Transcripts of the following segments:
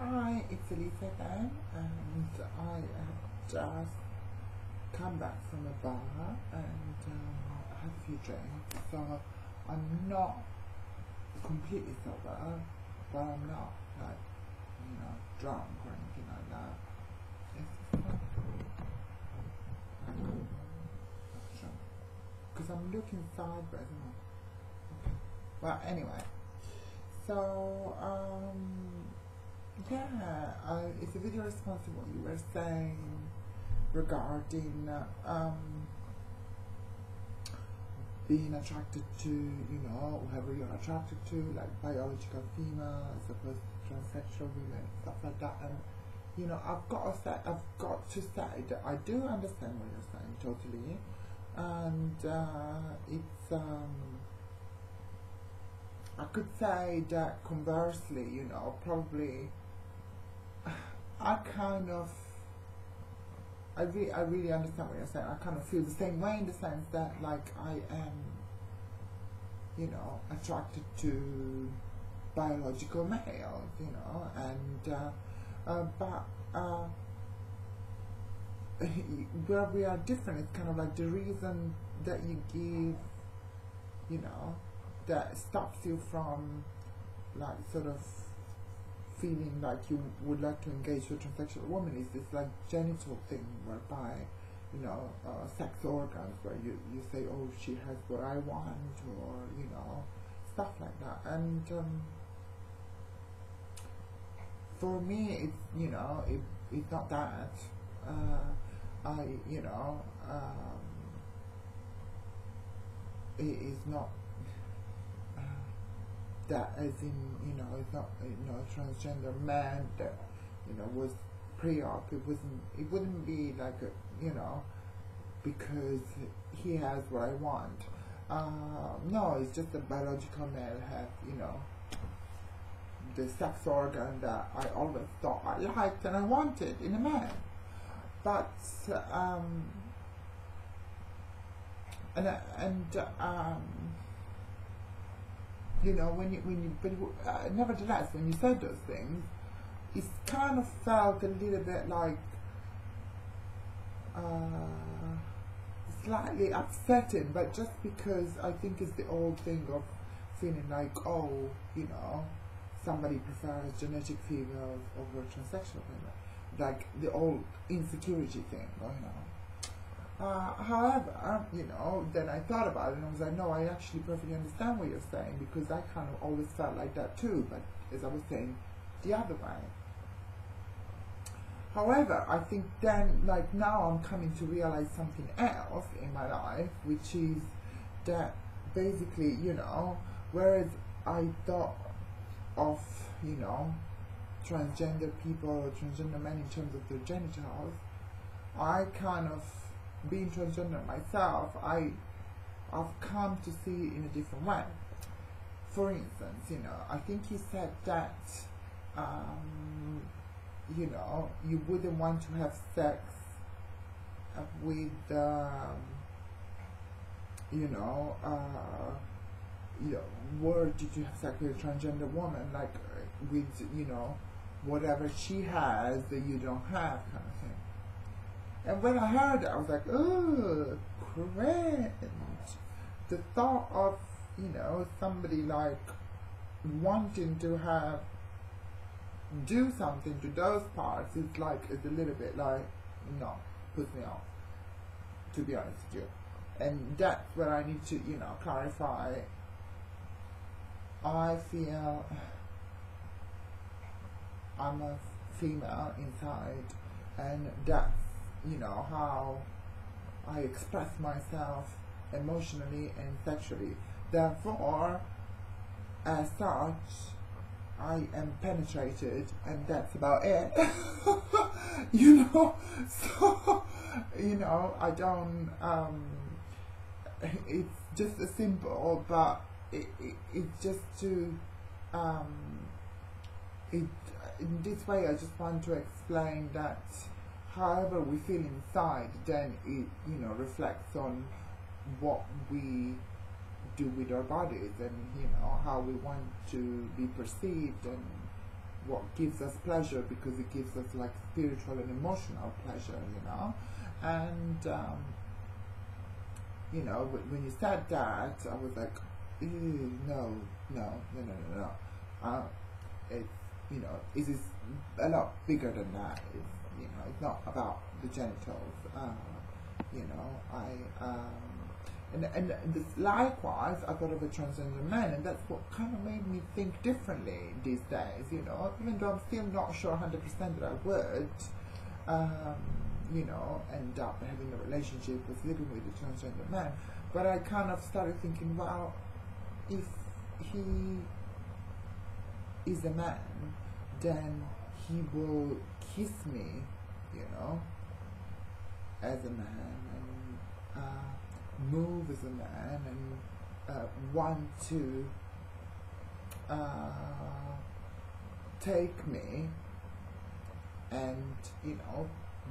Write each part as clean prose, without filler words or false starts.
Hi, it's Elisa again, and I have just come back from a bar and had a few drinks, so I'm not completely sober, but I'm not like, drunk or anything like that. Because I'm looking sideways. Okay. Well, anyway, so it's a video response to what you were saying regarding being attracted to, whoever you're attracted to, like biological female as opposed to transsexual women, stuff like that. And I've got to say that I do understand what you're saying totally, and it's I could say that conversely, probably I really understand what you're saying. I kind of feel the same way in the sense that, like, I am, attracted to biological males, and but where we are different is kind of like the reason that you give, that stops you from, like, sort of feeling like you would like to engage with a transsexual woman is this, like, genital thing whereby, sex organs, where you say, oh, she has what I want, or, stuff like that. And for me, it's, it's not that. It is not that, as in, it's not, a transgender man that, was pre-op. It wouldn't be like a, because he has what I want. No, it's just a biological male have, the sex organ that I always thought I liked and I wanted in a man. But, nevertheless, when you said those things, it kind of felt a little bit like slightly upsetting, but just because I think it's the old thing of feeling like, oh, somebody prefers genetic females over transsexual women, like the old insecurity thing going on. However, then I thought about it and I was like, no, I actually perfectly understand what you're saying, because I kind of always felt like that too, but as I was saying, the other way. However, I think then, like, now I'm coming to realize something else in my life, which is that basically, whereas I thought of, transgender people or transgender men in terms of their genitals, I kind of, being transgender myself, I've come to see it in a different way. For instance, I think you said that, you wouldn't want to have sex with, where did you have sex with a transgender woman, like with, whatever she has that you don't have, kind of thing. And when I heard it, I was like, oh, cringe. The thought of, somebody like wanting to do something to those parts is a little bit like, no, puts me off, to be honest with you. And that's where I need to, clarify. I feel I'm a female inside, and that's, how I express myself emotionally and sexually. Therefore, as such, I am penetrated, and that's about it. So, I don't, it's just a simple, but it's just to, in this way I just want to explain that however we feel inside, then it, reflects on what we do with our bodies, and how we want to be perceived, and what gives us pleasure, because it gives us like spiritual and emotional pleasure, you know. And you know, when you said that, I was like, ew, no. It's, you know, it is a lot bigger than that. It's, you know, it's not about the genitals. You know, and this, likewise, I thought of a transgender man, and that's what kind of made me think differently these days. You know, even though I'm still not sure 100% that I would, you know, end up having a relationship with living with a transgender man. But I kind of started thinking, well, if he is a man, then he will kiss me, you know, as a man, and move as a man, and want to take me and, you know,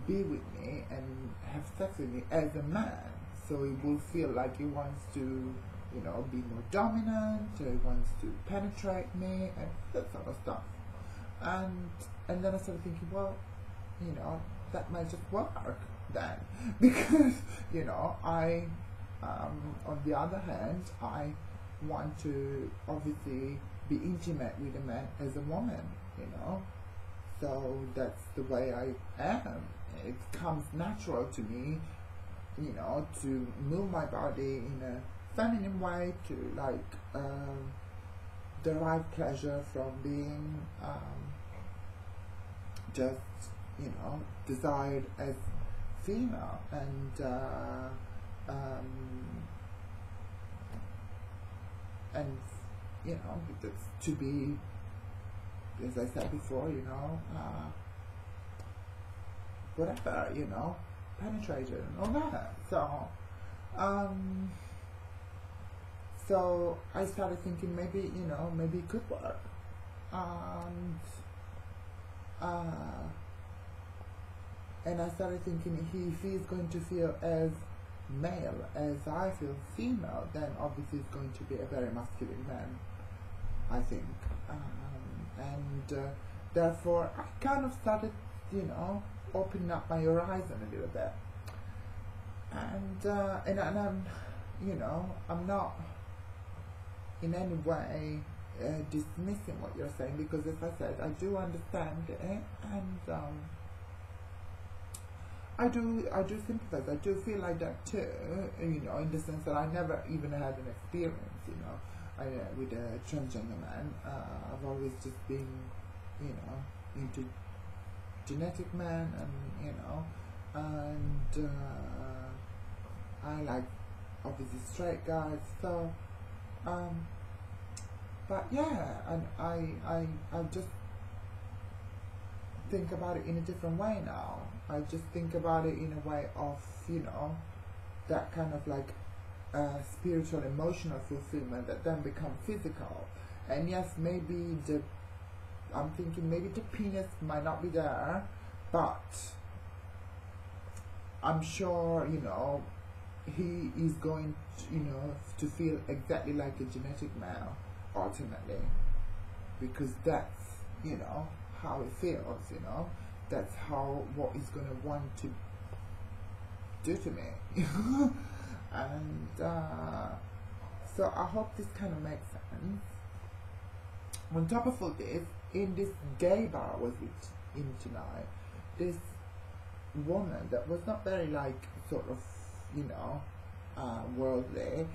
be with me and have sex with me as a man. So he will feel like he wants to, you know, be more dominant, or he wants to penetrate me, and that sort of stuff. And then I started thinking, well, you know, that might just work then, because, you know, I on the other hand, I want to obviously be intimate with a man as a woman, you know. So that's the way I am. It comes natural to me, you know, to move my body in a feminine way, to like derive pleasure from being just, you know, desired as female, and you know, that's to be, as I said before, you know, whatever, you know, penetrated and all that. So I started thinking, maybe, you know, maybe it could work. And I started thinking, if he's going to feel as male as I feel female, then obviously he's going to be a very masculine man, I think. And therefore I kind of started, you know, opening up my horizon a little bit. And I'm, you know, I'm not in any way dismissing what you're saying, because as I said, I do understand it, and I do sympathize. I do feel like that too, you know, in the sense that I never even had an experience, you know, with a transgender man. I've always just been, you know, into genetic men, and, you know, and I like obviously straight guys. So, but yeah, and I just think about it in a different way now. I just think about it in a way of, you know, that kind of like spiritual, emotional fulfillment that then becomes physical. And yes, maybe I'm thinking maybe the penis might not be there, but I'm sure, you know, he is going to, you know, to feel exactly like a genetic male ultimately, because that's, you know, how it feels, you know. That's what he's going to want to do to me. And so I hope this kind of makes sense. On top of all this, in this gay bar I was in tonight, this woman that was not very like sort of, you know, worldly,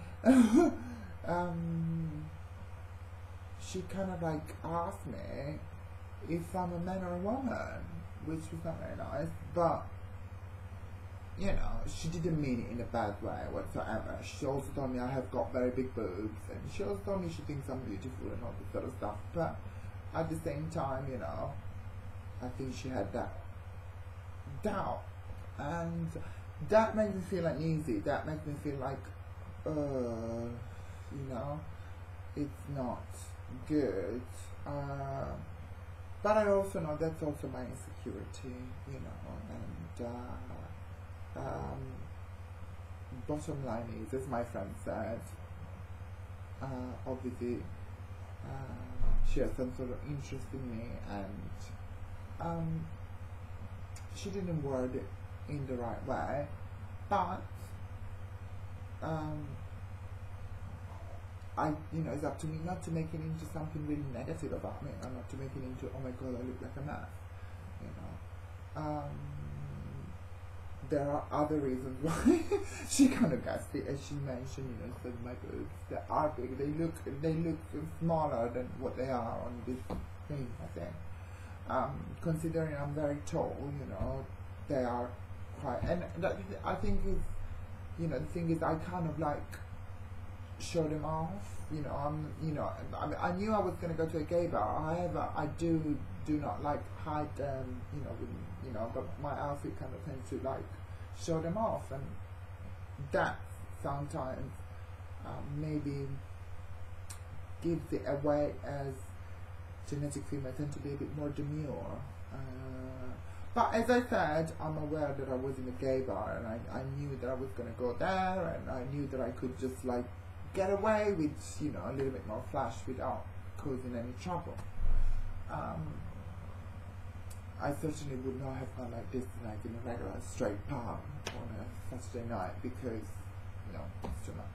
she kind of like asked me if I'm a man or a woman, which was not very nice, but, you know, she didn't mean it in a bad way whatsoever. She also told me I have got very big boobs, and she also told me she thinks I'm beautiful and all this sort of stuff, but at the same time, you know, I think she had that doubt, and that makes me feel uneasy. That makes me feel like, you know, it's not good. But I also know that's also my insecurity, you know, and bottom line is, as my friend said, obviously she has some sort of interest in me, and she didn't word it in the right way, but it's up to me not to make it into something really negative about me, or not to make it into, oh my god, I look like a mess, there are other reasons why she kind of guessed it, as she mentioned, so my boobs, they are big, they look smaller than what they are on this thing, I think. Considering I'm very tall, they are quite, and that, I think is, the thing is, I kind of like show them off, I knew I was going to go to a gay bar, however, I do not like hide them, but my outfit kind of tends to like show them off, and that sometimes maybe gives it away, as genetic females tend to be a bit more demure. But as I said, I'm aware that I was in a gay bar, and I knew that I was going to go there, and I knew that I could just like get away with, a little bit more flash without causing any trouble. I certainly would not have gone like this, like in a regular straight pub on a Saturday night, because, it's too much.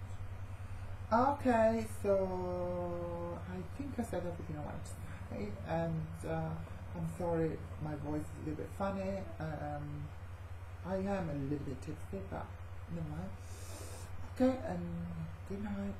Okay, so I think I said everything I wanted to say, and I'm sorry my voice is a little bit funny. I am a little bit tipsy, but never mind. Okay, and good night.